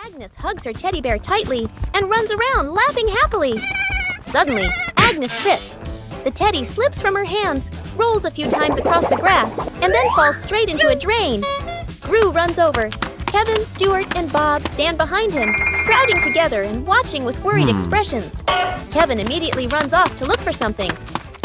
Agnes hugs her teddy bear tightly and runs around laughing happily. Suddenly, Agnes trips. The teddy slips from her hands, rolls a few times across the grass, and then falls straight into a drain. Gru runs over. Kevin, Stuart, and Bob stand behind him, crowding together and watching with worried expressions. Kevin immediately runs off to look for something.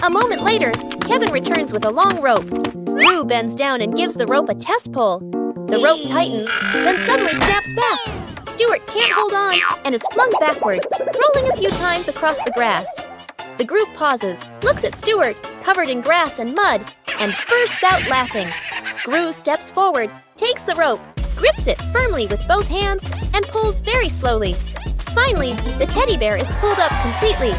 A moment later, Kevin returns with a long rope. Gru bends down and gives the rope a test pull. The rope tightens, then suddenly snaps back. Stuart can't hold on and is flung backward, rolling a few times across the grass. The group pauses, looks at Stuart, covered in grass and mud, and bursts out laughing. Gru steps forward, takes the rope, grips it firmly with both hands, and pulls very slowly. Finally, the teddy bear is pulled up completely.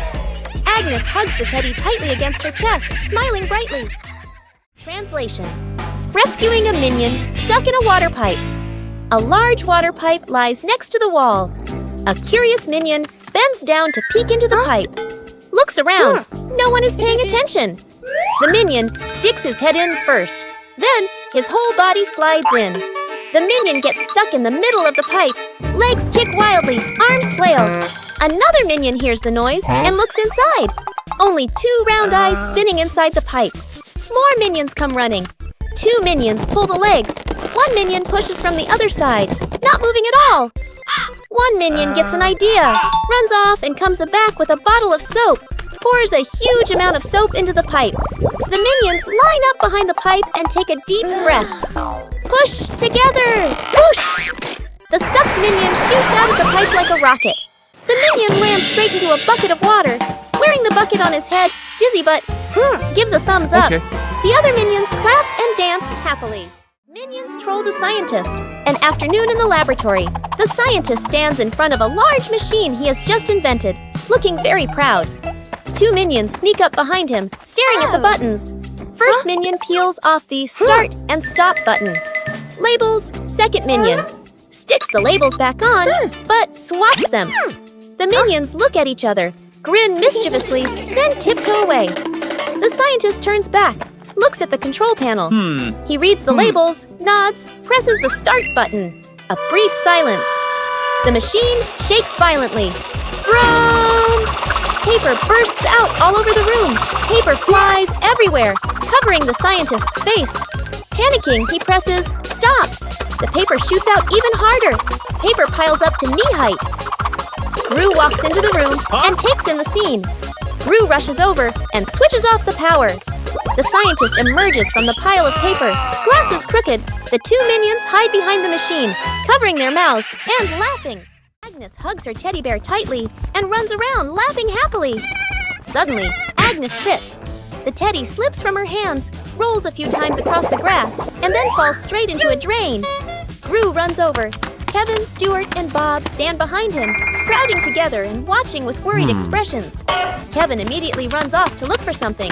Agnes hugs the teddy tightly against her chest, smiling brightly. Translation: rescuing a minion stuck in a water pipe. A large water pipe lies next to the wall. A curious minion bends down to peek into the pipe. Looks around. No one is paying attention. The minion sticks his head in first. Then his whole body slides in. The minion gets stuck in the middle of the pipe. Legs kick wildly, arms flail. Another minion hears the noise and looks inside. Only 2 round eyes spinning inside the pipe. More minions come running. 2 minions pull the legs. 1 minion pushes from the other side, not moving at all. 1 minion gets an idea, runs off and comes back with a bottle of soap, pours a huge amount of soap into the pipe. The minions line up behind the pipe and take a deep breath. Push together! Whoosh! The stuck minion shoots out of the pipe like a rocket. The minion lands straight into a bucket of water. Wearing the bucket on his head, Dizzy Butt gives a thumbs up. Okay. The other minions clap and dance happily. Minions troll the scientist. An afternoon in the laboratory. The scientist stands in front of a large machine he has just invented, looking very proud. 2 minions sneak up behind him, staring at the buttons. First minion peels off the start and stop button. Labels, second minion. Sticks the labels back on, but swaps them. The minions look at each other, grin mischievously, then tiptoe away. The scientist turns back, looks at the control panel. He reads the labels, nods, presses the start button. A brief silence. The machine shakes violently. Vroom! Paper bursts out all over the room. Paper flies everywhere, covering the scientist's face. Panicking, he presses stop. The paper shoots out even harder. Paper piles up to knee height. Gru walks into the room and takes in the scene. Gru rushes over and switches off the power. The scientist emerges from the pile of paper, glasses crooked. The 2 minions hide behind the machine, covering their mouths and laughing. Agnes hugs her teddy bear tightly and runs around laughing happily. Suddenly, Agnes trips. The teddy slips from her hands, rolls a few times across the grass, and then falls straight into a drain. Gru runs over. Kevin, Stuart, and Bob stand behind him, crowding together and watching with worried expressions. Kevin immediately runs off to look for something.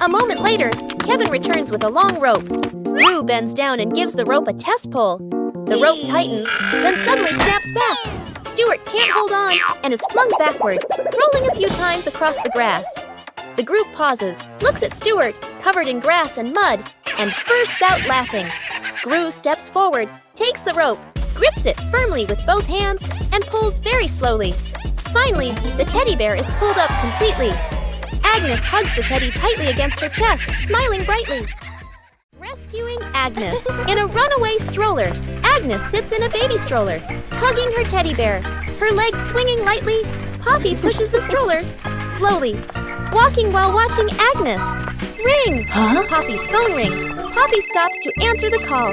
A moment later, Kevin returns with a long rope. Gru bends down and gives the rope a test pull. The rope tightens, then suddenly snaps back. Stuart can't hold on and is flung backward, rolling a few times across the grass. The group pauses, looks at Stuart, covered in grass and mud, and bursts out laughing. Gru steps forward, takes the rope, grips it firmly with both hands, and pulls very slowly. Finally, the teddy bear is pulled up completely. Agnes hugs the teddy tightly against her chest, smiling brightly. Rescuing Agnes. In a runaway stroller, Agnes sits in a baby stroller, hugging her teddy bear. Her legs swinging lightly, Poppy pushes the stroller slowly, walking while watching Agnes. Ring! Poppy's phone rings. Poppy stops to answer the call.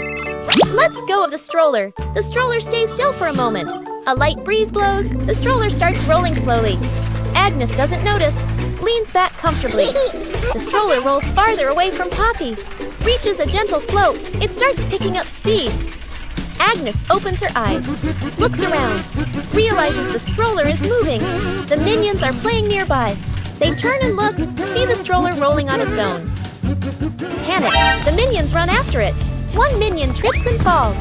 Let's go of the stroller. The stroller stays still for a moment. A light breeze blows. The stroller starts rolling slowly. Agnes doesn't notice, leans back comfortably. The stroller rolls farther away from Poppy. Reaches a gentle slope. It starts picking up speed. Agnes opens her eyes, looks around, realizes the stroller is moving. The minions are playing nearby. They turn and look, see the stroller rolling on its own. Panic, the minions run after it. 1 minion trips and falls.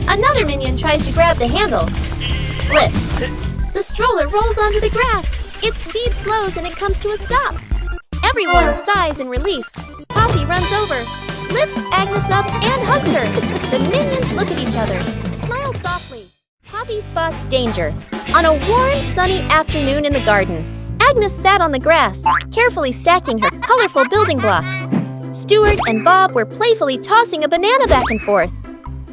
Another minion tries to grab the handle. Slips. The stroller rolls onto the grass. Its speed slows and it comes to a stop. Everyone sighs in relief. Poppy runs over, lifts Agnes up and hugs her. The minions look at each other, smile softly. Poppy spots danger. On a warm, sunny afternoon in the garden, Agnes sat on the grass, carefully stacking her colorful building blocks. Stuart and Bob were playfully tossing a banana back and forth.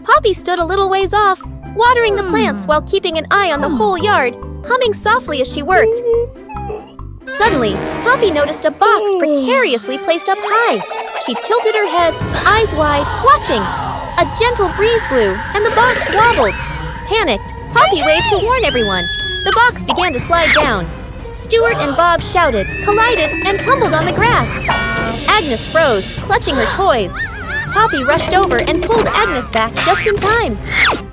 Poppy stood a little ways off, watering the plants while keeping an eye on the whole yard, humming softly as she worked. Suddenly, Poppy noticed a box precariously placed up high. She tilted her head, eyes wide, watching. A gentle breeze blew, and the box wobbled. Panicked, Poppy waved to warn everyone. The box began to slide down. Stuart and Bob shouted, collided, and tumbled on the grass. Agnes froze, clutching her toys. Poppy rushed over and pulled Agnes back just in time.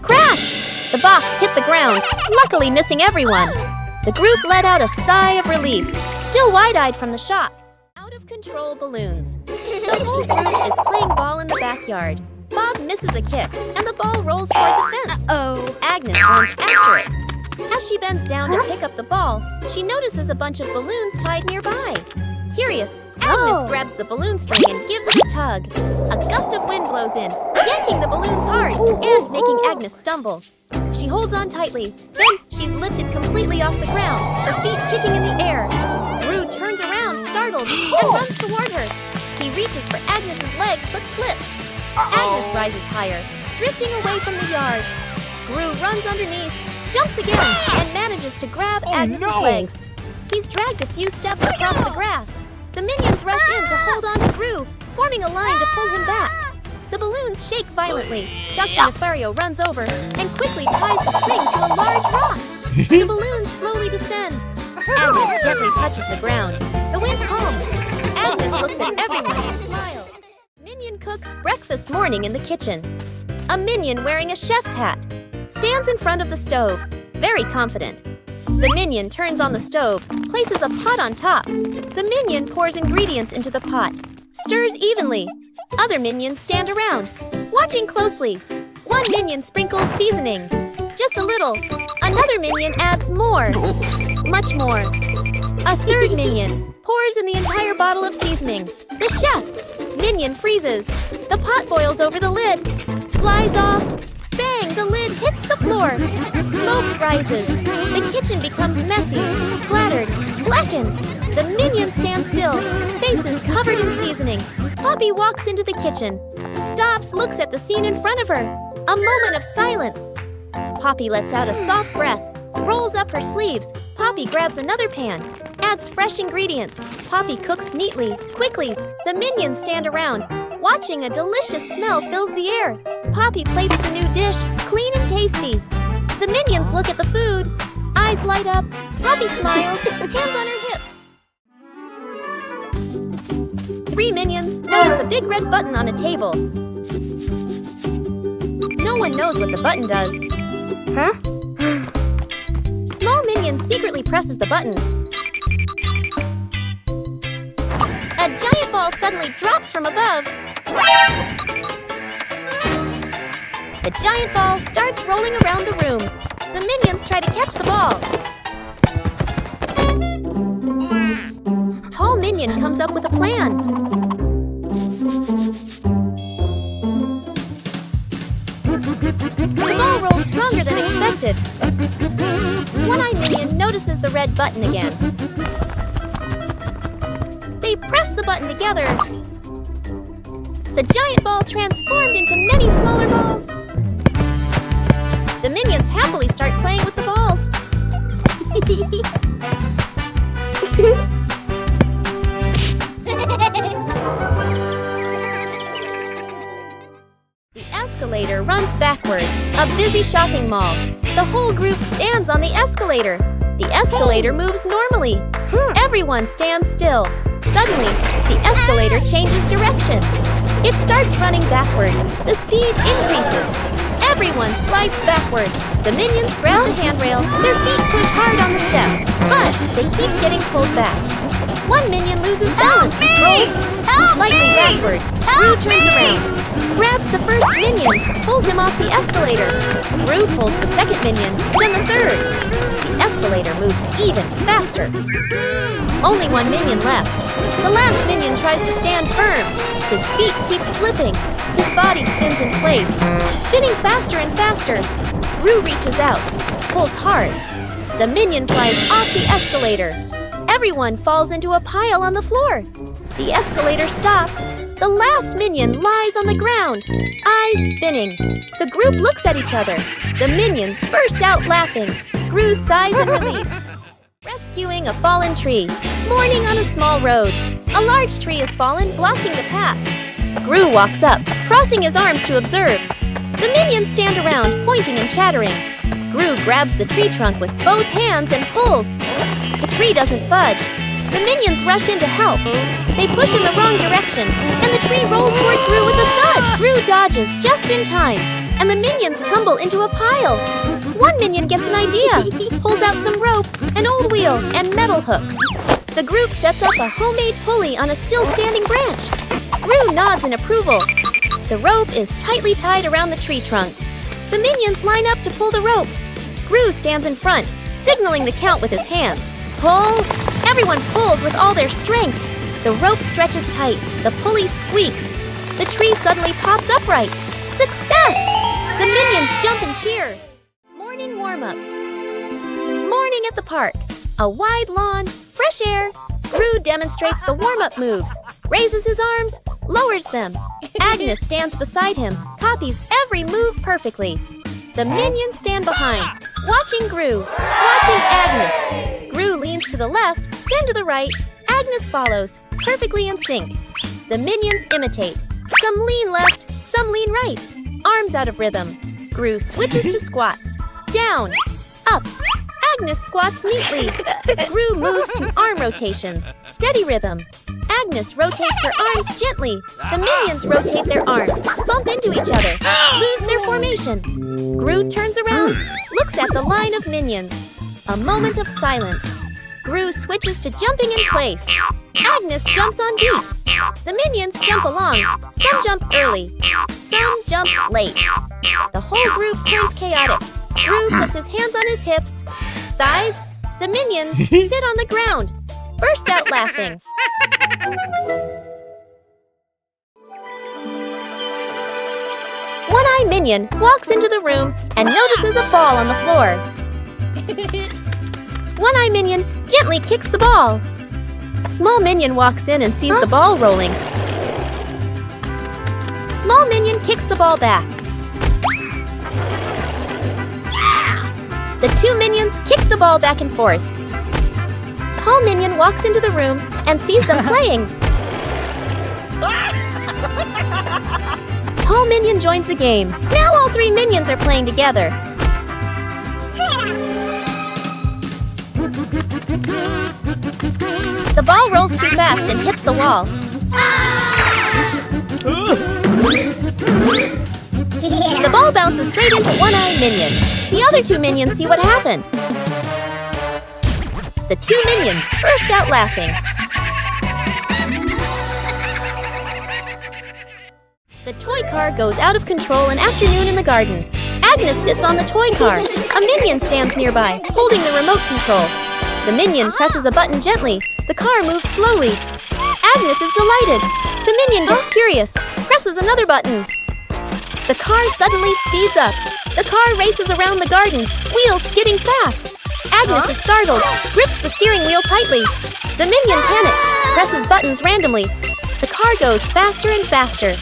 Crash! The box hit the ground, luckily missing everyone. The group let out a sigh of relief, still wide-eyed from the shock. Out-of-control balloons. The whole group is playing ball in the backyard. Bob misses a kick, and the ball rolls toward the fence. Agnes runs after it. As she bends down to pick up the ball, she notices a bunch of balloons tied nearby. Curious, Agnes grabs the balloon string and gives it a tug. A gust of wind blows in, yanking the balloons hard and making Agnes stumble. She holds on tightly, then she's lifted completely off the ground, her feet kicking in the air. Gru turns around, startled, and runs toward her. He reaches for Agnes's legs but slips. Agnes rises higher, drifting away from the yard. Gru runs underneath, jumps again, and manages to grab Agnes's legs. He's dragged a few steps across the grass. The minions rush in to hold on to Gru, forming a line to pull him back. The balloons shake violently. Dr. Nefario runs over and quickly ties the string to a large rock. The balloons slowly descend. Agnes gently touches the ground. The wind calms. Agnes looks at everyone and smiles. Minion cooks breakfast morning in the kitchen. A minion wearing a chef's hat stands in front of the stove, very confident. The minion turns on the stove, places a pot on top. The minion pours ingredients into the pot, stirs evenly. Other minions stand around, watching closely. One minion sprinkles seasoning, just a little. Another minion adds more, much more. A third minion pours in the entire bottle of seasoning. The chef minion freezes. The pot boils over the lid, flies off. Bang! The lid hits the floor. Smoke rises. The kitchen becomes messy, splattered, blackened. The minions stand still, faces covered in seasoning. Poppy walks into the kitchen, stops, looks at the scene in front of her. A moment of silence. Poppy lets out a soft breath, rolls up her sleeves. Poppy grabs another pan, adds fresh ingredients. Poppy cooks neatly, quickly. The minions stand around, watching. A delicious smell fills the air. Poppy plates the new dish, clean and tasty. The minions look at the food. Eyes light up. Poppy smiles, hands on her hips. 3 minions notice a big red button on a table. No one knows what the button does. Small minion secretly presses the button. A giant ball suddenly drops from above. The giant ball starts rolling around the room. The minions try to catch the ball. Tall minion comes up with a plan. The ball rolls stronger than expected. One-eyed minion notices the red button again. They press the button together. The giant ball transformed into many smaller balls. The minions happily start playing with the balls. The escalator runs backward, a busy shopping mall. The whole group stands on the escalator. The escalator moves normally. Everyone stands still. Suddenly, the escalator changes direction. It starts running backward. The speed increases. Everyone slides backward. The minions grab the handrail. Their feet push hard on the steps, but they keep getting pulled back. One minion loses balance, rolls slightly backward. Gru turns around. grabs the first minion, pulls him off the escalator. Gru pulls the second minion, then the third. The escalator moves even faster. Only one minion left. The last minion tries to stand firm. His feet keep slipping. His body spins in place, spinning faster and faster. Gru reaches out, pulls hard. The minion flies off the escalator. Everyone falls into a pile on the floor. The escalator stops. The last minion lies on the ground, eyes spinning. The group looks at each other. The minions burst out laughing. Gru sighs in relief. Rescuing a fallen tree. Morning on a small road. A large tree has fallen, blocking the path. Gru walks up, crossing his arms to observe. The minions stand around, pointing and chattering. Gru grabs the tree trunk with both hands and pulls. The tree doesn't budge. The minions rush in to help. They push in the wrong direction, and the tree rolls toward Gru with a thud. Gru dodges just in time, and the minions tumble into a pile. One minion gets an idea, pulls out some rope, an old wheel, and metal hooks. The group sets up a homemade pulley on a still-standing branch. Gru nods in approval. The rope is tightly tied around the tree trunk. The minions line up to pull the rope. Gru stands in front, signaling the count with his hands. Pull! Everyone pulls with all their strength. The rope stretches tight. The pulley squeaks. The tree suddenly pops upright. Success! The minions jump and cheer. Morning warm-up. Morning at the park. A wide lawn, fresh air. Gru demonstrates the warm-up moves. Raises his arms, lowers them. Agnes stands beside him, copies every move perfectly. The minions stand behind, watching Gru, watching Agnes. Gru leans to the left, then to the right. Agnes follows, perfectly in sync. The minions imitate. Some lean left, some lean right. Arms out of rhythm. Gru switches to squats. Down, up. Agnes squats neatly. Gru moves to arm rotations. Steady rhythm. Agnes rotates her arms gently. The minions rotate their arms, bump into each other, lose their formation. Gru turns around, looks at the line of minions. A moment of silence. Gru switches to jumping in place. Agnes jumps on beat. The minions jump along. Some jump early. Some jump late. The whole group turns chaotic. Gru puts his hands on his hips. Sighs. The minions sit on the ground. Burst out laughing. One-Eye Minion walks into the room and notices a ball on the floor. One-Eye Minion gently kicks the ball. Small Minion walks in and sees the ball rolling. Small Minion kicks the ball back. The two minions kick the ball back and forth. Tall Minion walks into the room and sees them playing. Tall Minion joins the game. Now all three minions are playing together. The ball rolls too fast and hits the wall. The ball bounces straight into One-Eye Minion. The other two minions see what happened. The two minions burst out laughing. The toy car goes out of control an afternoon in the garden. Agnes sits on the toy car. A minion stands nearby, holding the remote control. The minion presses a button gently. The car moves slowly. Agnes is delighted. The minion gets curious, presses another button. The car suddenly speeds up. The car races around the garden, wheels skidding fast. Agnes is startled, grips the steering wheel tightly. The minion panics, presses buttons randomly. The car goes faster and faster.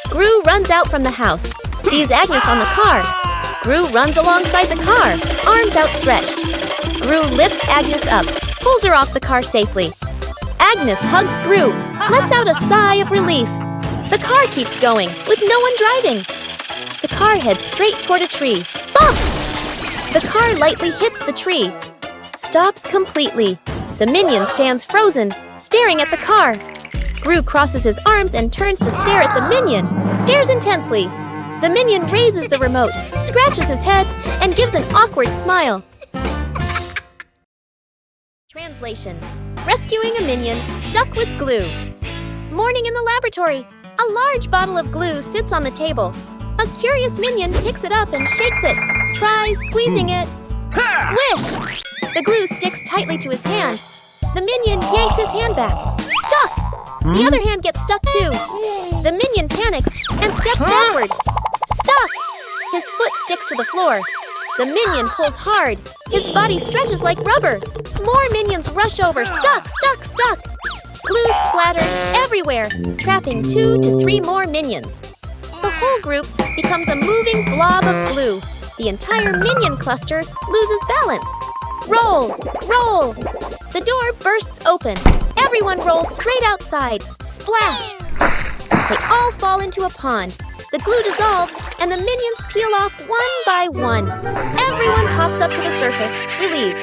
Gru runs out from the house, sees Agnes on the car. Gru runs alongside the car, arms outstretched. Gru lifts Agnes up, pulls her off the car safely. Agnes hugs Gru, lets out a sigh of relief. The car keeps going, with no one driving. The car heads straight toward a tree. Bump! The car lightly hits the tree. Stops completely. The minion stands frozen, staring at the car. Gru crosses his arms and turns to stare at the minion, stares intensely. The minion raises the remote, scratches his head, and gives an awkward smile. Translation: Rescuing a minion stuck with glue. Morning in the laboratory. A large bottle of glue sits on the table. A curious minion picks it up and shakes it. Tries squeezing it. Squish! The glue sticks tightly to his hand. The minion yanks his hand back. Stuck! The other hand gets stuck too. The minion panics and steps backward. Stuck! His foot sticks to the floor. The minion pulls hard. His body stretches like rubber. More minions rush over. Stuck, stuck, stuck! Glue splatters everywhere, trapping 2 to 3 more minions. The whole group becomes a moving blob of glue. The entire minion cluster loses balance. Roll! Roll! The door bursts open. Everyone rolls straight outside. Splash! They all fall into a pond. The glue dissolves, and the minions peel off one by one. Everyone hops up to the surface, relieved.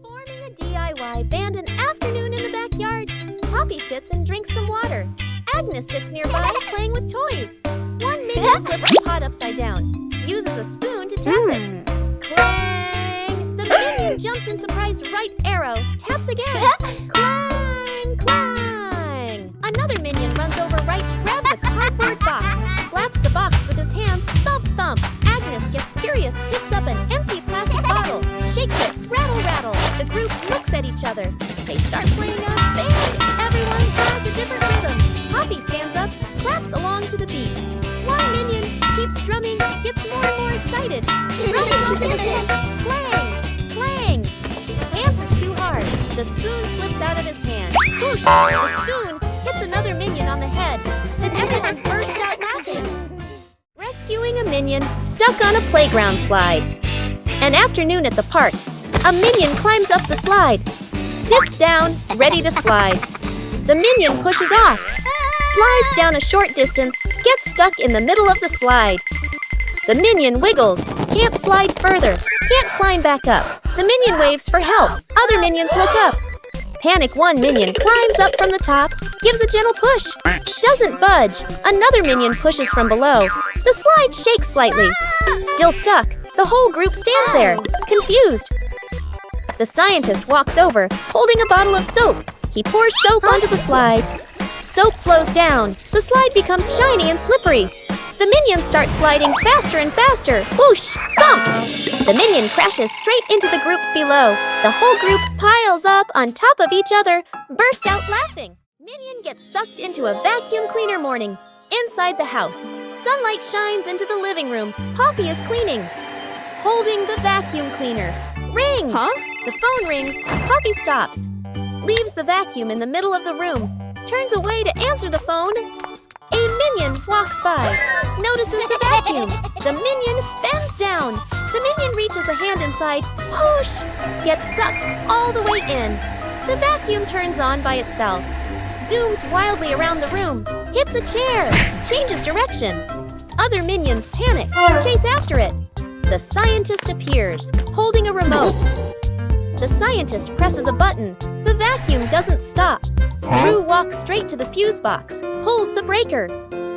Forming a DIY band an afternoon in the backyard. Poppy sits and drinks some water. Agnes sits nearby, playing with toys. One minion flips the pot upside down. Uses a spoon to tap it. Clang! The minion jumps in surprise right arrow. Taps again. Clang! Clang! Another minion runs over right, grabs a cardboard box, slaps the box with his hands, thump thump. Agnes gets curious, picks up an empty plastic bottle, shakes it, rattle rattle. The group looks at each other. They start playing a band. Everyone has a different rhythm. Poppy stands up, claps along to the beat. One minion keeps drumming, gets more and more excited. Drumming while dancing. Clang! Clang! Dance is too hard. The spoon slips out of his hand. Whoosh! The spoon hits another minion on the head. Then everyone bursts out laughing. Rescuing a minion stuck on a playground slide. An afternoon at the park. A minion climbs up the slide. Sits down, ready to slide. The minion pushes off. Slides down a short distance, gets stuck in the middle of the slide. The minion wiggles, can't slide further, can't climb back up. The minion waves for help. Other minions look up. Panic one minion climbs up from the top, gives a gentle push. Doesn't budge. Another minion pushes from below. The slide shakes slightly. Still stuck. The whole group stands there, confused. The scientist walks over, holding a bottle of soap. He pours soap onto the slide. Soap flows down. The slide becomes shiny and slippery. The minions start sliding faster and faster. Whoosh! Thump! The minion crashes straight into the group below. The whole group piles up on top of each other, burst out laughing. Minion gets sucked into a vacuum cleaner morning. Inside the house, sunlight shines into the living room. Poppy is cleaning. Holding the vacuum cleaner. Ring! Huh? The phone rings. Poppy stops. Leaves the vacuum in the middle of the room. Turns away to answer the phone. A minion walks by. Notices the vacuum. The minion bends down. The minion reaches a hand inside. Whoosh! Gets sucked all the way in. The vacuum turns on by itself. Zooms wildly around the room. Hits a chair. Changes direction. Other minions panic. Chase after it. The scientist appears, holding a remote. The scientist presses a button. The vacuum doesn't stop. Roo walks straight to the fuse box, pulls the breaker.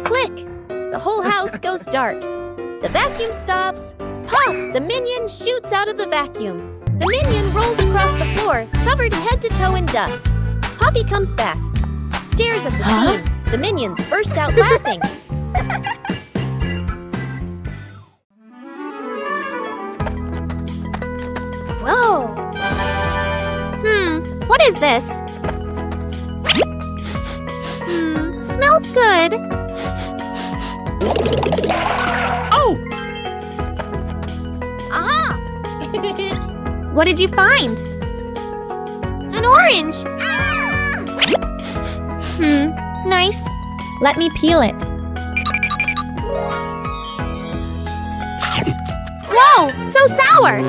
Click! The whole house goes dark. The vacuum stops. Puff! The minion shoots out of the vacuum. The minion rolls across the floor, covered head to toe in dust. Poppy comes back, stares at the scene. The minions burst out laughing. Whoa! What is this? Smells good. Oh! Aha! What did you find? An orange. Nice. Let me peel it. Whoa! So sour!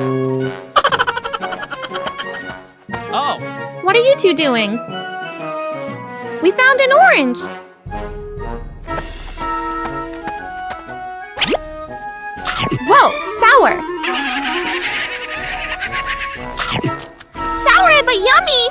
Oh! What are you two doing? We found an orange! Whoa! Sour! Sour but yummy!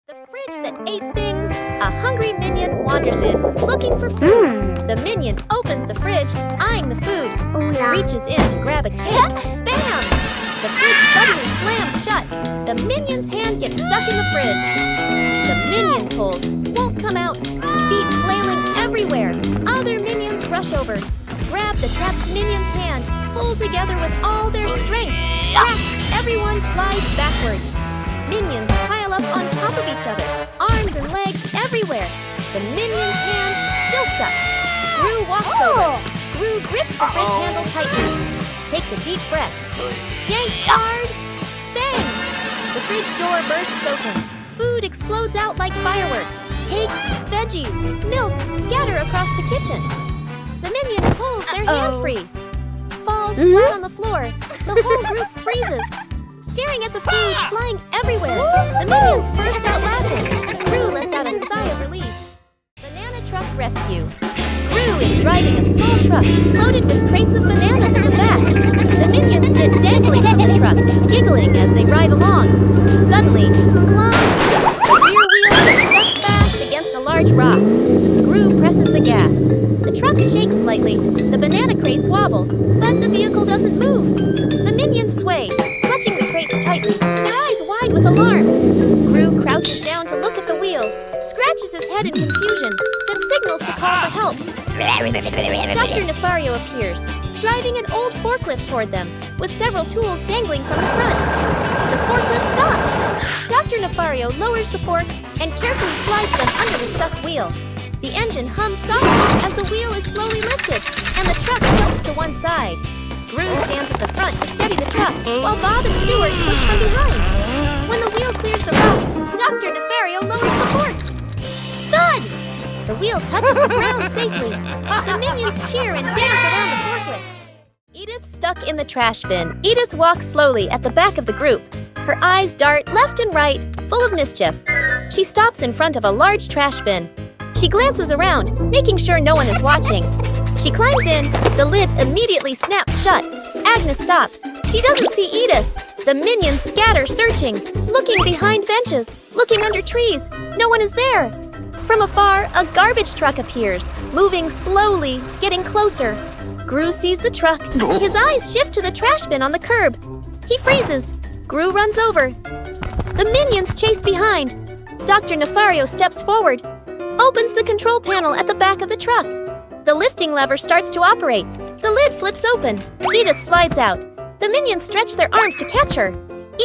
The fridge that ate things, a hungry minion wanders in, looking for food. The minion opens the fridge, eyeing the food. Reaches in to grab a cake. Bam! The fridge suddenly slams shut. The minion's hand gets stuck in the fridge. The minion pulls, won't come out, feet flailing everywhere. Other minions rush over, grab the trapped minion's hand, pull together with all their strength. Crack! Everyone flies backward. Minions pile up on top of each other, arms and legs everywhere. The minion's hand still stuck. Gru walks over. Gru grips the fridge handle tightly, takes a deep breath, yanks hard, bang! The fridge door bursts open. Food explodes out like fireworks. Cakes, veggies, milk scatter across the kitchen. The minion pulls their hand free, falls flat on the floor. The whole group freezes, staring at the food flying everywhere. The minions burst out laughing. Gru lets out a sigh of relief. Banana truck rescue. Gru is driving a small truck loaded with crates of bananas in the back. The minions sit dangling from the truck, giggling as they ride along. Suddenly, clunk! The rear wheel gets stuck fast against a large rock. Gru presses the gas. The truck shakes slightly. The banana crates wobble, but the vehicle doesn't move. The minions sway, clutching the crates tightly, their eyes wide with alarm. Gru crouches down to look at the wheel, scratches his head in confusion, then signals to call for help. Dr. Nefario appears, driving an old forklift toward them, with several tools dangling from the front. The forklift stops. Dr. Nefario lowers the forks and carefully slides them under the stuck wheel. The engine hums softly as the wheel is slowly lifted, and the truck tilts to one side. Gru stands at the front to steady the truck, while Bob and Stuart push from behind. When the wheel clears the rock, Dr. Nefario lowers the forks. Thud! The wheel touches the ground safely. The minions cheer and dance around the forklift. Edith stuck in the trash bin. Edith walks slowly at the back of the group. Her eyes dart left and right, full of mischief. She stops in front of a large trash bin. She glances around, making sure no one is watching. She climbs in. The lid immediately snaps shut. Agnes stops. She doesn't see Edith. The minions scatter, searching, looking behind benches, looking under trees. No one is there. From afar, a garbage truck appears, moving slowly, getting closer. Gru sees the truck. His eyes shift to the trash bin on the curb. He freezes. Gru runs over. The minions chase behind. Dr. Nefario steps forward, opens the control panel at the back of the truck. The lifting lever starts to operate. The lid flips open. Edith slides out. The minions stretch their arms to catch her.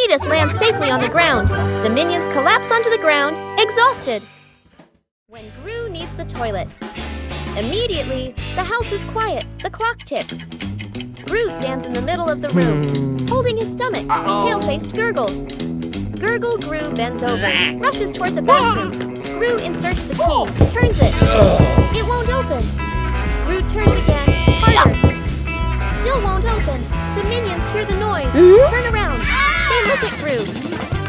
Edith lands safely on the ground. The minions collapse onto the ground, exhausted. When Gru needs the toilet. Immediately, the house is quiet. The clock ticks. Gru stands in the middle of the room, holding his stomach. Pale-faced Gurgle. Gurgle Gru bends over, rushes toward the bathroom. Gru inserts the key, turns it. It won't open. Gru turns again, harder. Still won't open. The minions hear the noise, turn around. They look at Gru,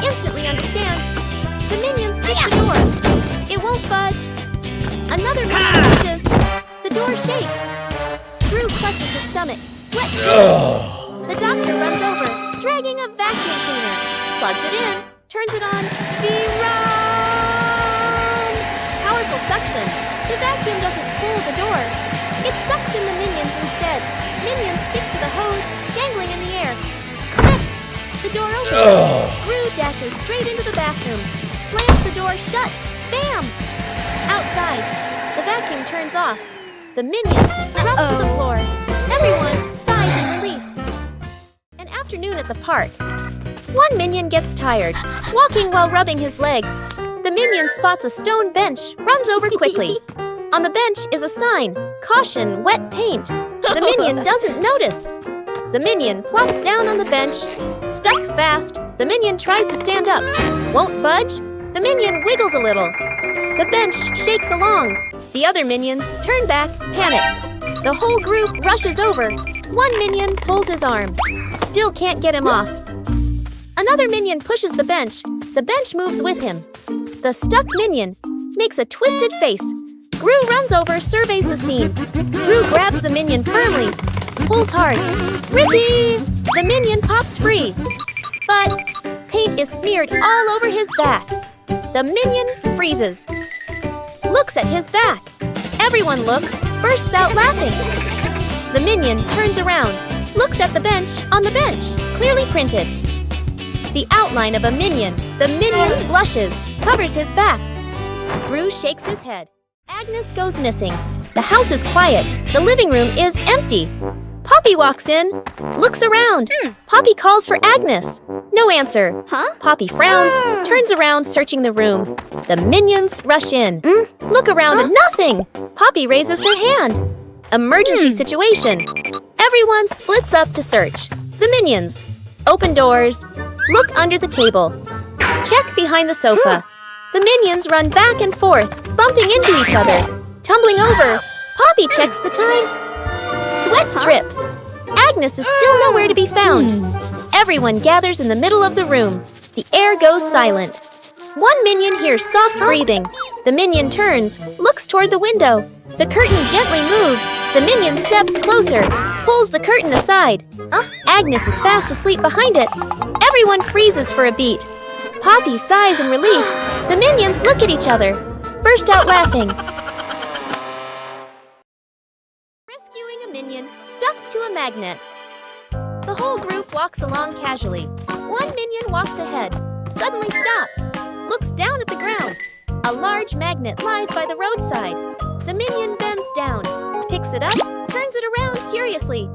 instantly understand. The minions kick the door. It won't budge. Another minion pushes. The door shakes. Gru clutches his stomach, sweat dripping. The doctor runs over, dragging a vacuum cleaner. Plugs it in, turns it on. Run! Powerful suction. The vacuum doesn't pull the door. It sucks in the minions instead. Minions stick to the hose, dangling in the air. Click! The door opens. Gru dashes straight into the bathroom, slams the door shut. Bam! Outside, the vacuum turns off. The minions drop to the floor. Everyone sighs in relief. An afternoon at the park. One minion gets tired, walking while rubbing his legs. The minion spots a stone bench, runs over quickly. On the bench is a sign, "Caution, wet paint." The minion doesn't notice. The minion plops down on the bench, stuck fast. The minion tries to stand up, won't budge. The minion wiggles a little. The bench shakes along. The other minions turn back, panic. The whole group rushes over. One minion pulls his arm, still can't get him off. Another minion pushes the bench. The bench moves with him. The stuck minion makes a twisted face. Gru runs over, surveys the scene. Gru grabs the minion firmly, pulls hard. Rippee! The minion pops free. But paint is smeared all over his back. The minion freezes. Looks at his back. Everyone looks, bursts out laughing. The minion turns around. looks at the bench on the bench, clearly printed. The outline of a minion. The minion blushes, covers his back. Gru shakes his head. Agnes goes missing. The house is quiet. The living room is empty. Poppy walks in, looks around. Poppy calls for Agnes. No answer. Poppy frowns, turns around, searching the room. The minions rush in. Look around, nothing. Poppy raises her hand. Emergency situation. Everyone splits up to search. The minions. Open doors. Look under the table. Check behind the sofa. The minions run back and forth, bumping into each other. Tumbling over. Poppy checks the time. Sweat drips. Agnes is still nowhere to be found. Everyone gathers in the middle of the room. The air goes silent. One minion hears soft breathing. The minion turns, looks toward the window. The curtain gently moves. The minion steps closer, pulls the curtain aside. Agnes is fast asleep behind it. Everyone freezes for a beat. Poppy sighs in relief. The minions look at each other, burst out laughing. Rescuing a minion stuck to a magnet. The whole group walks along casually. One minion walks ahead, suddenly stops, looks down at the ground. A large magnet lies by the roadside. The minion bends down, picks it up, turns it around curiously.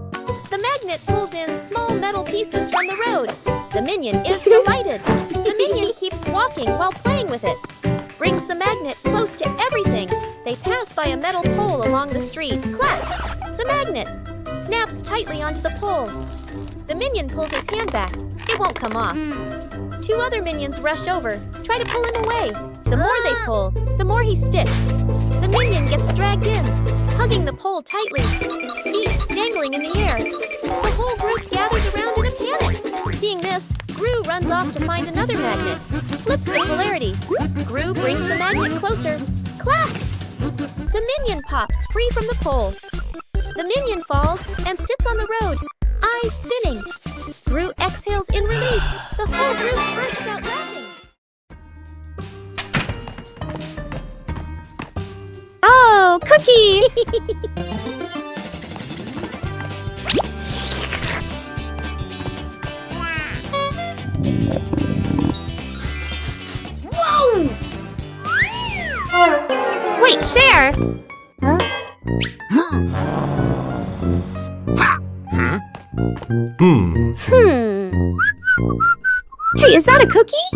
The magnet pulls in small metal pieces from the road. The minion is delighted. The minion keeps walking while playing with it. Brings the magnet close to everything. They pass by a metal pole along the street. Clack! The magnet snaps tightly onto the pole. The minion pulls his hand back. It won't come off. Two other minions rush over, try to pull him away. The more they pull, the more he sticks. The minion gets dragged in, hugging the pole tightly, feet dangling in the air. The whole group gathers around in a panic. Seeing this, Gru runs off to find another magnet, flips the polarity. Gru brings the magnet closer. Clack! The minion pops free from the pole. The minion falls and sits on the road, eyes spinning. Gru exhales in relief. The whole group bursts out laughing. Oh, Cookie! Whoa! Wait, share! Hey, is that a cookie?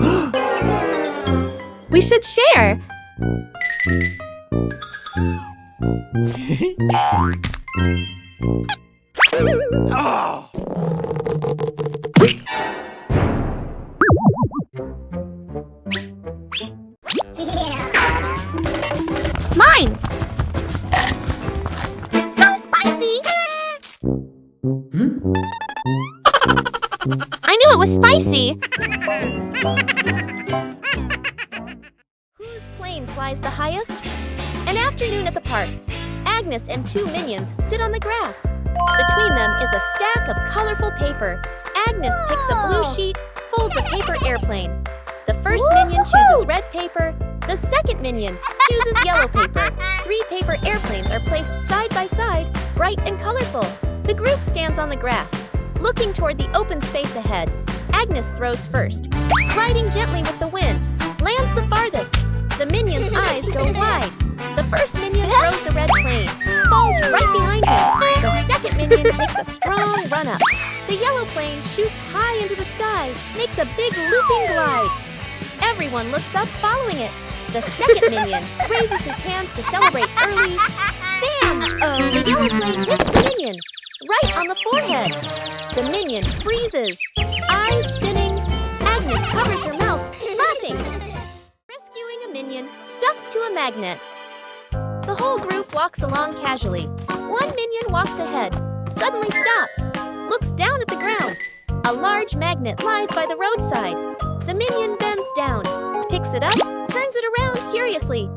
We should share. Oh! Mine! So spicy! I knew it was spicy. Whose plane flies the highest? An afternoon at the park. Agnes and two minions sit on the grass. Between them is a stack of colorful paper. Agnes picks a blue sheet, folds a paper airplane. The first minion chooses red paper. The second minion chooses yellow paper. 3 paper airplanes are placed side by side, bright and colorful. The group stands on the grass, looking toward the open space ahead. Agnes throws first, gliding gently with the wind, lands the farthest. The minion's eyes go wide. The first minion throws the red plane, falls right behind him. The second minion takes a strong run-up. The yellow plane shoots high into the sky, makes a big looping glide. Everyone looks up following it. The second minion raises his hands to celebrate early. Bam! The yellow plane hits the minion, right on the forehead. The minion freezes, eyes spinning. Agnes covers her mouth, laughing. Rescuing a minion stuck to a magnet. The whole group walks along casually. One minion walks ahead, suddenly stops, looks down at the ground. A large magnet lies by the roadside. The minion bends down, picks it up, turns it around curiously.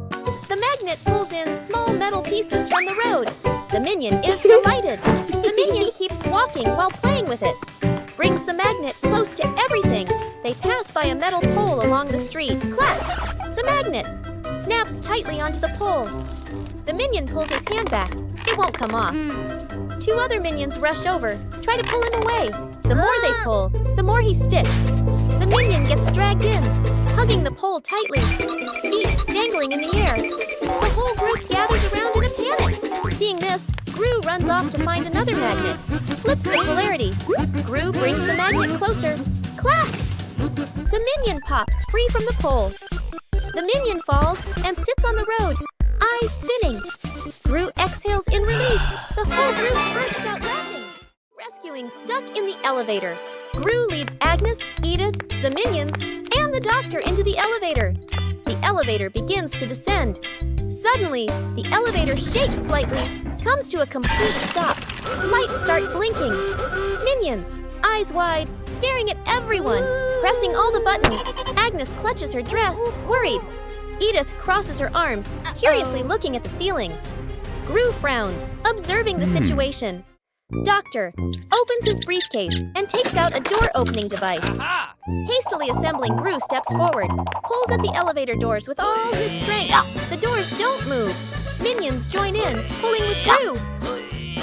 The magnet pulls in small metal pieces from the road. The minion is delighted. The minion keeps walking while playing with it. Brings the magnet close to everything. They pass by a metal pole along the street. Clack! The magnet snaps tightly onto the pole. The minion pulls his hand back. It won't come off. Two other minions rush over, try to pull him away. The more they pull, the more he sticks. The minion gets dragged in, hugging the pole tightly, feet dangling in the air. The whole group gathers around in a panic. Seeing this, Gru runs off to find another magnet, flips the polarity. Gru brings the magnet closer. Clack! The minion pops free from the pole. The minion falls and sits on the road, eyes spinning. Gru exhales in relief. The whole group bursts out laughing. Rescuing stuck in the elevator. Gru leads Agnes, Edith, the minions, and the doctor into the elevator. The elevator begins to descend. Suddenly, the elevator shakes slightly, comes to a complete stop. Lights start blinking. Minions, eyes wide, staring at everyone, pressing all the buttons. Agnes clutches her dress, worried. Edith crosses her arms, curiously looking at the ceiling. Gru frowns, observing the situation. Doctor opens his briefcase and takes out a door-opening device. Hastily assembling, Gru steps forward, pulls at the elevator doors with all his strength. The doors don't move. Minions join in, pulling with Gru.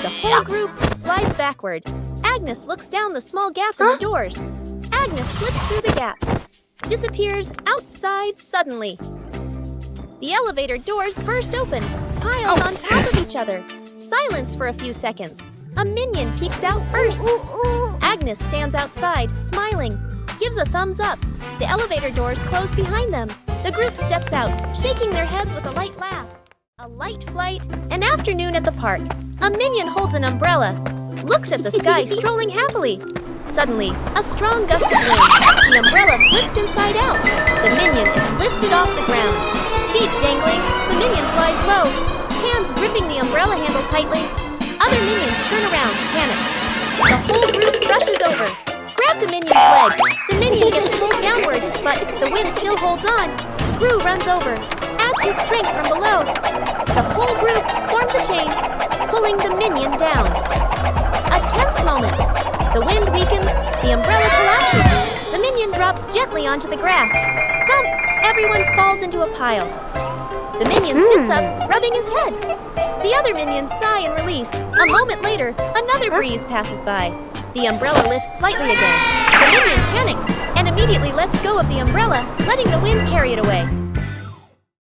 The whole group slides backward. Agnes looks down the small gap in the doors. Agnes slips through the gap, disappears outside suddenly. The elevator doors burst open, piles on top of each other. Silence for a few seconds. A minion peeks out first. Agnes stands outside, smiling, gives a thumbs up. The elevator doors close behind them. The group steps out, shaking their heads with a light laugh. A light flight, an afternoon at the park. A minion holds an umbrella, looks at the sky, strolling happily. Suddenly, a strong gust of wind. The umbrella flips inside out. The minion is lifted off the ground. Feet dangling, the minion flies low, hands gripping the umbrella handle tightly. Other minions turn around, panic. The whole group rushes over. Grab the minion's legs. The minion gets pulled downward, but the wind still holds on. Gru runs over, adds his strength from below. The whole group forms a chain, pulling the minion down. A tense moment. The wind weakens, the umbrella collapses. The minion drops gently onto the grass. Thump! Everyone falls into a pile. The minion sits up, rubbing his head. The other minions sigh in relief. A moment later, another breeze passes by. The umbrella lifts slightly again. The minion panics and immediately lets go of the umbrella, letting the wind carry it away.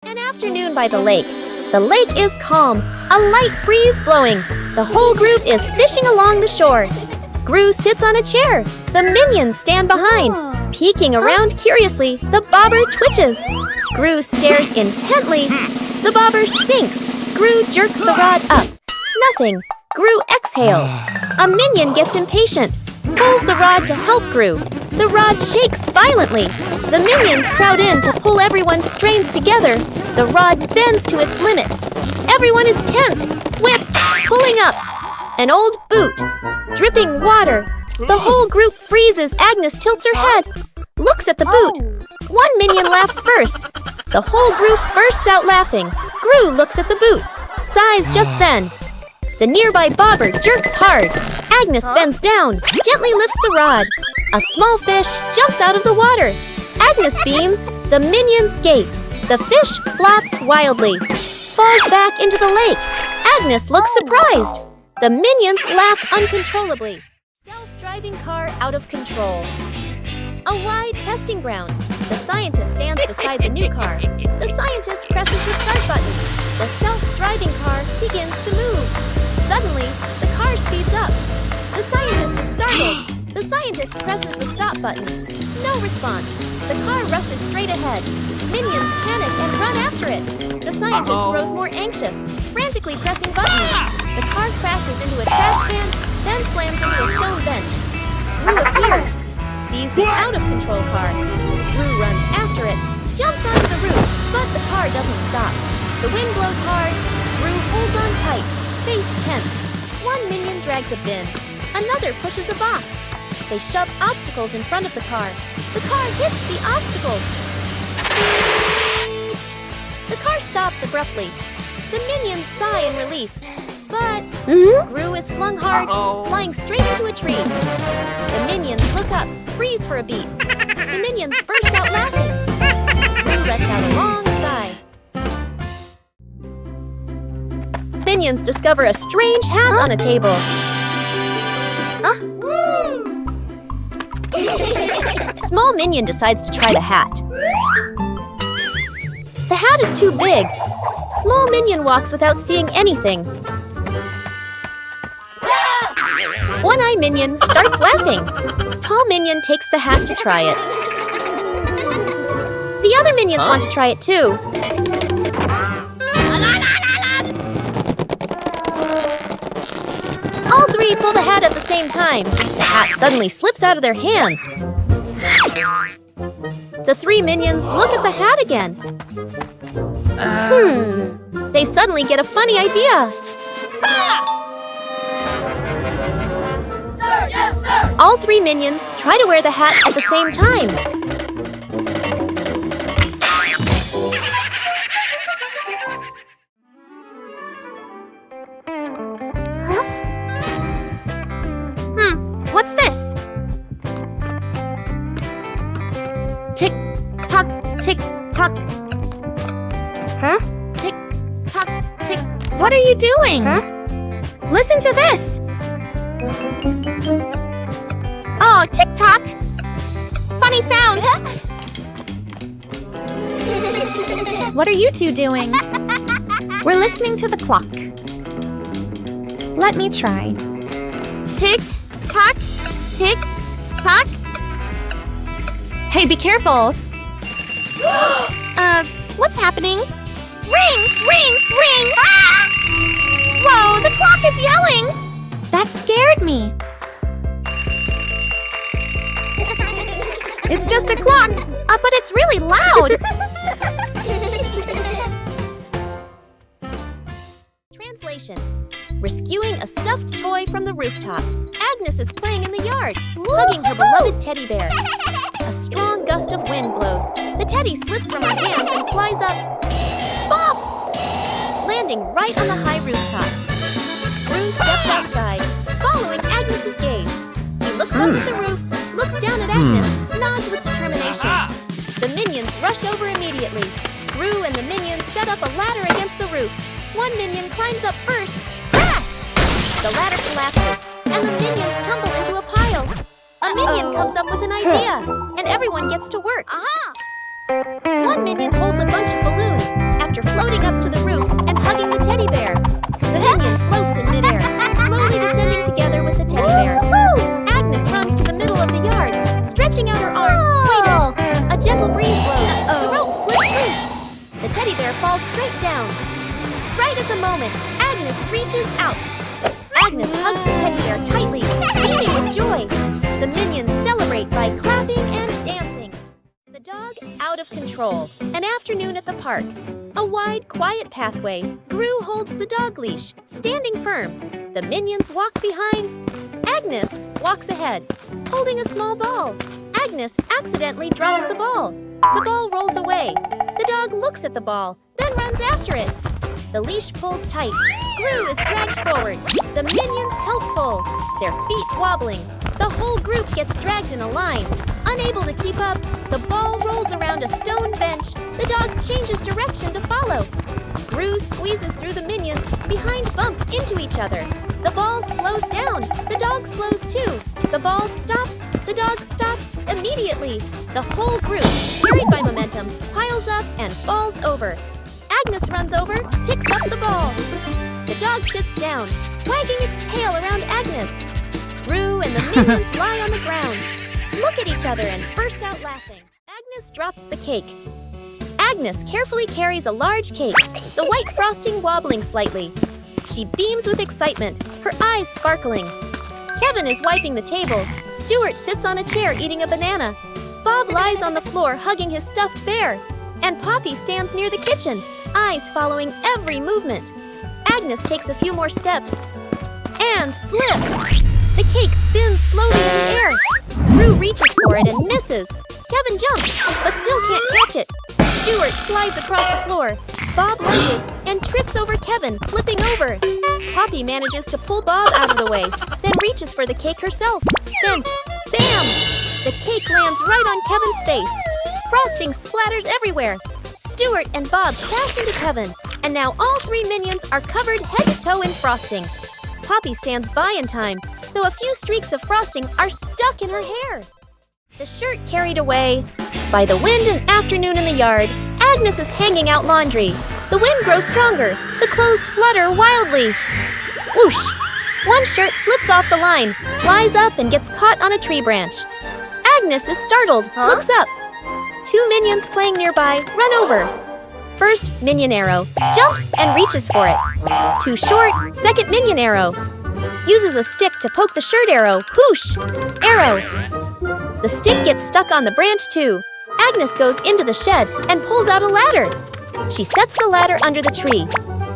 An afternoon by the lake. The lake is calm, a light breeze blowing. The whole group is fishing along the shore. Gru sits on a chair. The minions stand behind. Peeking around curiously, the bobber twitches. Gru stares intently. The bobber sinks. Gru jerks the rod up. Nothing. Gru exhales. A minion gets impatient, pulls the rod to help Gru. The rod shakes violently. The minions crowd in to pull everyone's strains together. The rod bends to its limit. Everyone is tense. Whip, pulling up. An old boot, dripping water. The whole group freezes. Agnes tilts her head, looks at the boot. One minion laughs first. The whole group bursts out laughing. Gru looks at the boot, sighs just then. The nearby bobber jerks hard. Agnes bends down, gently lifts the rod. A small fish jumps out of the water. Agnes beams, the minions gape. The fish flaps wildly, falls back into the lake. Agnes looks surprised. The minions laugh uncontrollably. Self-driving car out of control. A wide testing ground. The scientist stands beside the new car. The scientist presses the start button. The self-driving car begins to move. Suddenly, the car speeds up. The scientist is startled. The scientist presses the stop button. No response. The car rushes straight ahead. Minions panic and run after it. The scientist grows more anxious, frantically pressing buttons. The car crashes into a trash can, then slams into a stone bench. Gru appears, sees the out-of-control car. Gru runs after it, jumps onto the roof, but the car doesn't stop. The wind blows hard. Gru holds on tight, face tense. One minion drags a bin. Another pushes a box. They shove obstacles in front of the car. The car hits the obstacles. Screech! The car stops abruptly. The minions sigh in relief. But Gru is flung hard, flying straight into a tree. The minions look up, freeze for a beat. The minions burst out laughing. Gru lets out a long sigh. minions discover a strange hat on a table. Small minion decides to try the hat. The hat is too big. Small minion walks without seeing anything. One-eye minion starts laughing. Tall minion takes the hat to try it. The other minions want to try it too. All three pull the hat at the same time. The hat suddenly slips out of their hands. The three minions look at the hat again. They suddenly get a funny idea. Sir, yes, sir! All three minions try to wear the hat at the same time. What's this? Tick tock, tick tock. Huh? Tick tock, tick. What are you doing? Huh? Listen to this. Oh, tick tock. Funny sound. What are you two doing? We're listening to the clock. Let me try. Tick tock, tick tock. Hey, be careful. What's happening? Ring, ring, ring! Ah! Whoa, the clock is yelling! That scared me. It's just a clock, but it's really loud. Translation: rescuing a stuffed toy from the rooftop. Agnes is playing in the yard, hugging her beloved teddy bear. A strong gust of wind blows. The teddy slips from her hands and flies up. Bop! Landing right on the high rooftop. Gru steps outside, following Agnes's gaze. He looks up at the roof, looks down at Agnes, nods with determination. The minions rush over immediately. Gru and the minions set up a ladder against the roof. One minion climbs up first. Crash! The ladder collapses, and the minions tumble into a pile. A minion comes up with an idea, and everyone gets to work. One minion holds a bunch of balloons after floating up to the roof and hugging the teddy bear. The minion floats in midair, slowly descending together with the teddy bear. Agnes runs to the middle of the yard, stretching out her arms, waiting. A gentle breeze blows. The rope slips loose. The teddy bear falls straight down. Right at the moment, Agnes reaches out. Agnes hugs the teddy bear tightly, beaming with joy. The minions celebrate by clapping and dancing. The dog out of control. An afternoon at the park. A wide, quiet pathway. Gru holds the dog leash, standing firm. The minions walk behind. Agnes walks ahead, holding a small ball. Agnes accidentally drops the ball. The ball rolls away. The dog looks at the ball, then runs after it. The leash pulls tight. Gru is dragged forward. The minions help pull, their feet wobbling. The whole group gets dragged in a line. Unable to keep up, the ball rolls around a stone bench. The dog changes direction to follow. Gru squeezes through the minions. Behind bump into each other. The ball slows down. The dog slows too. The ball stops. The dog stops immediately. The whole group, carried by momentum, piles up and falls over. Agnes runs over, picks up the ball. The dog sits down, wagging its tail around Agnes. Gru and the minions lie on the ground, look at each other and burst out laughing. Agnes drops the cake. Agnes carefully carries a large cake, the white frosting wobbling slightly. She beams with excitement, her eyes sparkling. Kevin is wiping the table. Stuart sits on a chair eating a banana. Bob lies on the floor hugging his stuffed bear. And Poppy stands near the kitchen, eyes following every movement. Agnes takes a few more steps and slips. The cake spins slowly in the air. Gru reaches for it and misses. Kevin jumps, but still can't catch it. Stuart slides across the floor. Bob lunges and trips over Kevin, flipping over. Poppy manages to pull Bob out of the way, then reaches for the cake herself. Then, bam! The cake lands right on Kevin's face. Frosting splatters everywhere. Stuart and Bob crash into Kevin. And now all 3 minions are covered head to toe in frosting. Poppy stands by in time, though a few streaks of frosting are stuck in her hair. The shirt carried away by the wind and afternoon in the yard. Agnes is hanging out laundry. The wind grows stronger. The clothes flutter wildly. Whoosh! One shirt slips off the line, flies up and gets caught on a tree branch. Agnes is startled, looks up. 2 minions playing nearby run over. First minion arrow jumps and reaches for it. Too short, second minion arrow. Uses a stick to poke the shirt arrow. Whoosh! Arrow. The stick gets stuck on the branch too. Agnes goes into the shed and pulls out a ladder. She sets the ladder under the tree.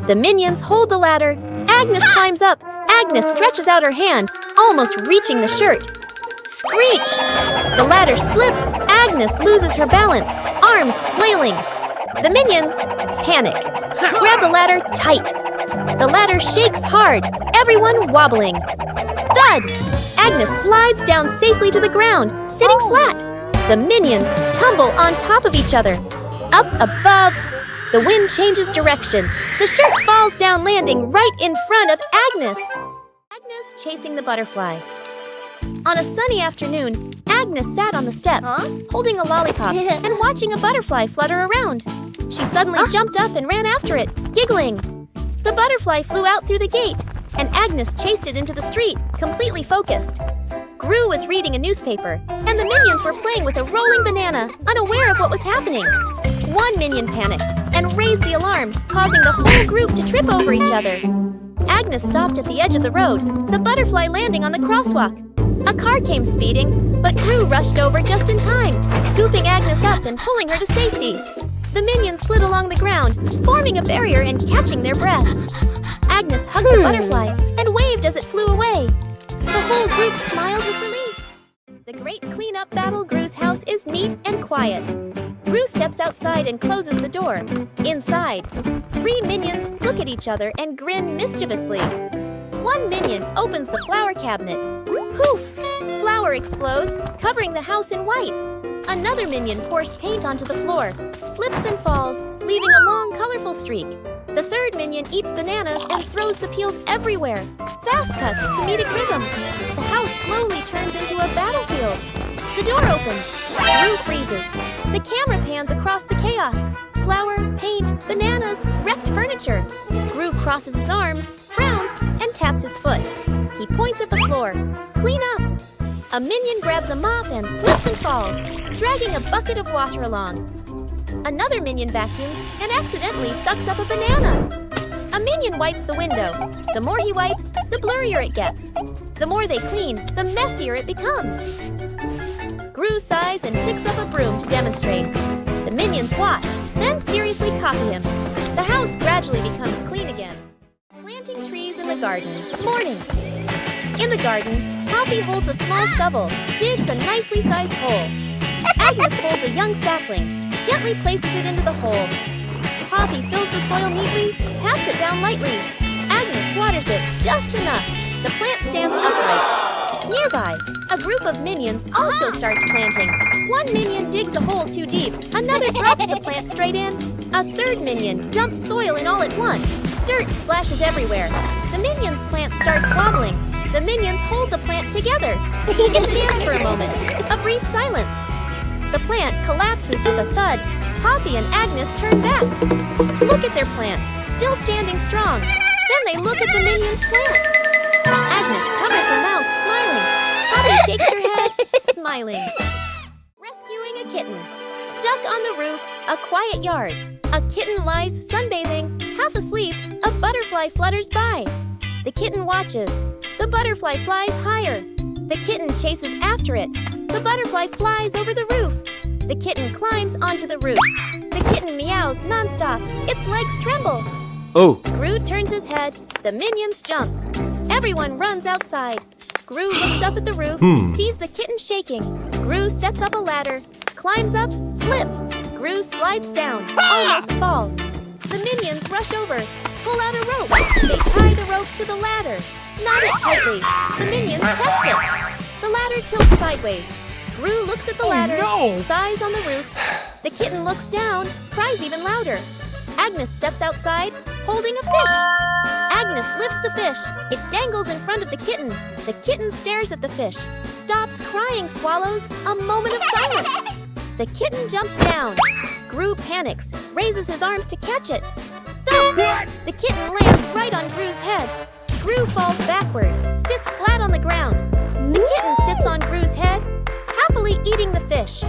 The minions hold the ladder. Agnes climbs up. Agnes stretches out her hand, almost reaching the shirt. Screech! The ladder slips. Agnes loses her balance, arms flailing. The minions panic. Grab the ladder tight. The ladder shakes hard, everyone wobbling. Thud! Agnes slides down safely to the ground, sitting flat. The minions tumble on top of each other. Up above, the wind changes direction. The shirt falls down, landing right in front of Agnes. Agnes chasing the butterfly. On a sunny afternoon, Agnes sat on the steps, holding a lollipop and watching a butterfly flutter around. She suddenly jumped up and ran after it, giggling. The butterfly flew out through the gate, and Agnes chased it into the street, completely focused. Gru was reading a newspaper, and the minions were playing with a rolling banana, unaware of what was happening. One minion panicked and raised the alarm, causing the whole group to trip over each other. Agnes stopped at the edge of the road, the butterfly landing on the crosswalk. A car came speeding, but Gru rushed over just in time, scooping Agnes up and pulling her to safety. The minions slid along the ground, forming a barrier and catching their breath. Agnes hugged the butterfly and waved as it flew away. The whole group smiled with relief. The great cleanup battle Gru's house is neat and quiet. Gru steps outside and closes the door. Inside, 3 minions look at each other and grin mischievously. One minion opens the flower cabinet. Poof! Flour explodes, covering the house in white. Another minion pours paint onto the floor, slips and falls, leaving a long, colorful streak. The third minion eats bananas and throws the peels everywhere. Fast cuts, comedic rhythm. The house slowly turns into a battlefield. The door opens. Gru freezes. The camera pans across the chaos. Flour, paint, bananas, wrecked furniture. Gru crosses his arms, frowns, and taps his foot. He points at the floor. Clean up. A minion grabs a mop and slips and falls, dragging a bucket of water along. Another minion vacuums and accidentally sucks up a banana. A minion wipes the window. The more he wipes, the blurrier it gets. The more they clean, the messier it becomes. Gru sighs and picks up a broom to demonstrate. The minions watch, then seriously copy him. The house gradually becomes clean again. Planting trees in the garden. Morning. In the garden, Poppy holds a small shovel, digs a nicely sized hole. Agnes holds a young sapling, gently places it into the hole. Poppy fills the soil neatly, pats it down lightly. Agnes waters it just enough. The plant stands upright. Nearby, a group of minions also starts planting. One minion digs a hole too deep. Another drops the plant straight in. A third minion dumps soil in all at once. Dirt splashes everywhere. The minion's plant starts wobbling. The minions hold the plant together. It stands for a moment. A brief silence. The plant collapses with a thud. Poppy and Agnes turn back. Look at their plant, still standing strong. Then they look at the minion's plant. Agnes covers her mouth, smiling. Poppy shakes her head, smiling. Rescuing a kitten. Stuck on the roof, a quiet yard. A kitten lies sunbathing. Half asleep, a butterfly flutters by. The kitten watches. The butterfly flies higher. The kitten chases after it. The butterfly flies over the roof. The kitten climbs onto the roof. The kitten meows nonstop. Its legs tremble. Oh. Gru turns his head. The minions jump. Everyone runs outside. Gru looks up at the roof, sees the kitten shaking. Gru sets up a ladder, climbs up, slip. Gru slides down, almost falls. The minions rush over, pull out a rope. They tie the rope to the ladder, knot it tightly. The minions test it. The ladder tilts sideways. Gru looks at the ladder, sighs on the roof. The kitten looks down, cries even louder. Agnes steps outside, holding a fish. Agnes lifts the fish. It dangles in front of the kitten. The kitten stares at the fish, stops crying, swallows. A moment of silence. The kitten jumps down. Gru panics, raises his arms to catch it. Thump! The kitten lands right on Gru's head. Gru falls backward, sits flat on the ground. The kitten sits on Gru's head, happily eating the fish.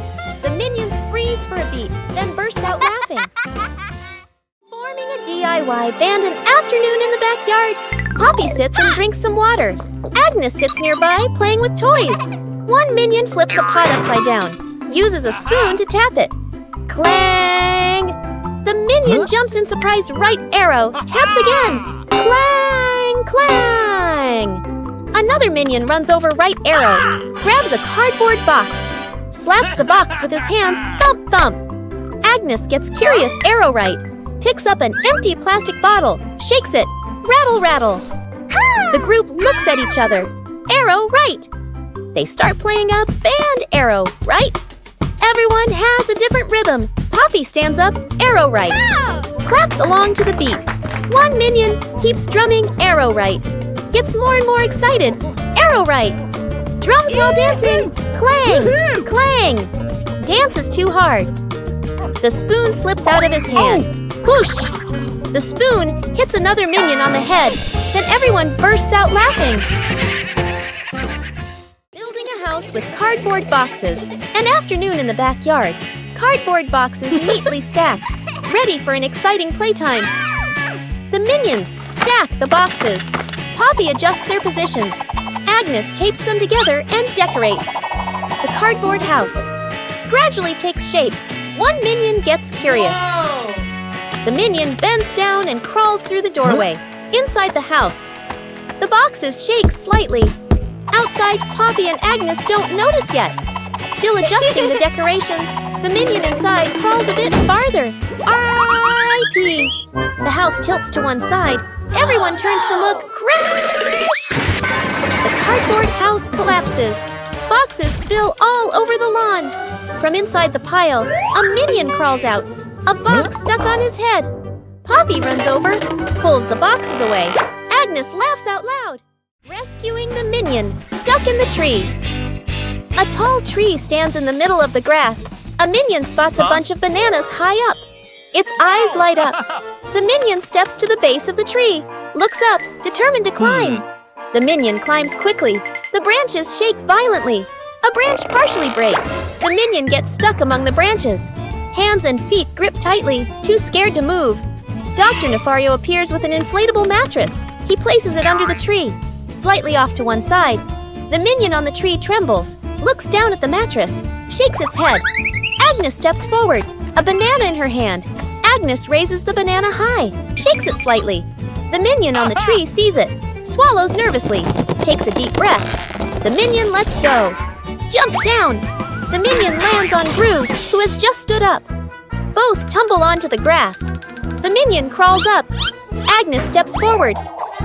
The minions freeze for a beat, then burst out laughing. Forming a DIY band an afternoon in the backyard. Poppy sits and drinks some water. Agnes sits nearby, playing with toys. One minion flips a pot upside down, uses a spoon to tap it. Clang! The minion jumps in surprise right arrow, taps again. Clang! Clang! Another minion runs over right arrow, grabs a cardboard box, slaps the box with his hands, thump thump. Agnes gets curious arrow right, picks up an empty plastic bottle, shakes it, rattle rattle. The group looks at each other, arrow right. They start playing a band arrow right. Everyone has a different rhythm. Poppy stands up, arrow right. Claps along to the beat. One minion keeps drumming arrow right. Gets more and more excited, arrow right. Drums while dancing, clang, clang. Dance is too hard. The spoon slips out of his hand. Whoosh! The spoon hits another minion on the head. Then everyone bursts out laughing. Building a house with cardboard boxes. An afternoon in the backyard. Cardboard boxes neatly stacked, ready for an exciting playtime. The minions stack the boxes. Poppy adjusts their positions. Agnes tapes them together and decorates. The cardboard house gradually takes shape. One minion gets curious. The minion bends down and crawls through the doorway. Inside the house, the boxes shake slightly. Outside, Poppy and Agnes don't notice yet. Still adjusting the decorations, the minion inside crawls a bit farther. R.I.P. The house tilts to one side. Everyone turns to look. Crash! The cardboard house collapses. Boxes spill all over the lawn. From inside the pile, a minion crawls out. A box stuck on his head. Poppy runs over, pulls the boxes away. Agnes laughs out loud. Rescuing the minion stuck in the tree. A tall tree stands in the middle of the grass. A minion spots a bunch of bananas high up. Its eyes light up. The minion steps to the base of the tree, looks up, determined to climb. The minion climbs quickly. The branches shake violently. A branch partially breaks. The minion gets stuck among the branches. Hands and feet grip tightly, too scared to move. Dr. Nefario appears with an inflatable mattress. He places it under the tree, slightly off to one side. The minion on the tree trembles, looks down at the mattress, shakes its head. Agnes steps forward, a banana in her hand. Agnes raises the banana high, shakes it slightly. The minion on the tree sees it, swallows nervously, takes a deep breath. The minion lets go, jumps down. The minion lands on Gru, who has just stood up. Both tumble onto the grass. The minion crawls up. Agnes steps forward,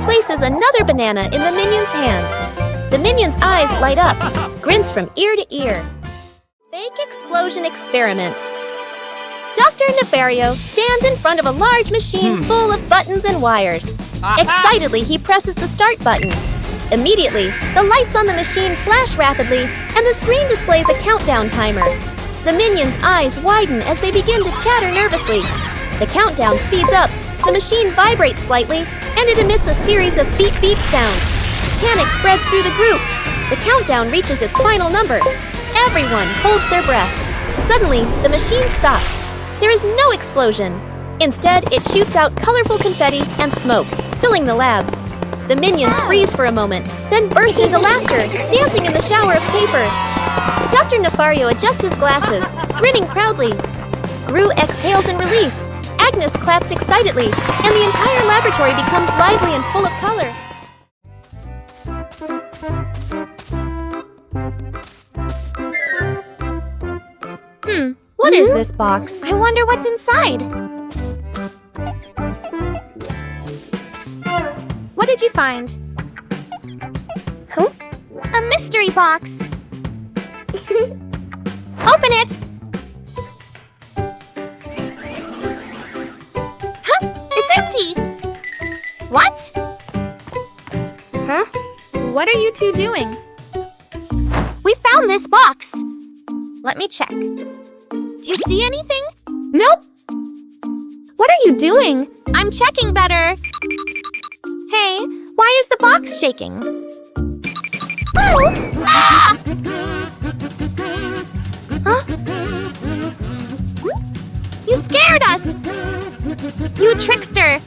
places another banana in the minion's hands. The minion's eyes light up, grins from ear to ear. Fake explosion experiment. Dr. Nefario stands in front of a large machine full of buttons and wires. Excitedly, he presses the start button. Immediately, the lights on the machine flash rapidly, and the screen displays a countdown timer. The minions' eyes widen as they begin to chatter nervously. The countdown speeds up, the machine vibrates slightly, and it emits a series of beep-beep sounds. Panic spreads through the group. The countdown reaches its final number. Everyone holds their breath. Suddenly, the machine stops. There is no explosion. Instead, it shoots out colorful confetti and smoke, filling the lab. The minions freeze for a moment, then burst into laughter, dancing in the shower of paper. Dr. Nefario adjusts his glasses, grinning proudly. Gru exhales in relief. Agnes claps excitedly, and the entire laboratory becomes lively and full of color. What is this box? I wonder what's inside. What did you find? A mystery box. Open it! What? Huh? What are you two doing? We found this box. Let me check. Do you see anything? Nope. What are you doing? I'm checking better. Hey, why is the box shaking? Oh! Ah! Huh? You scared us! You trickster!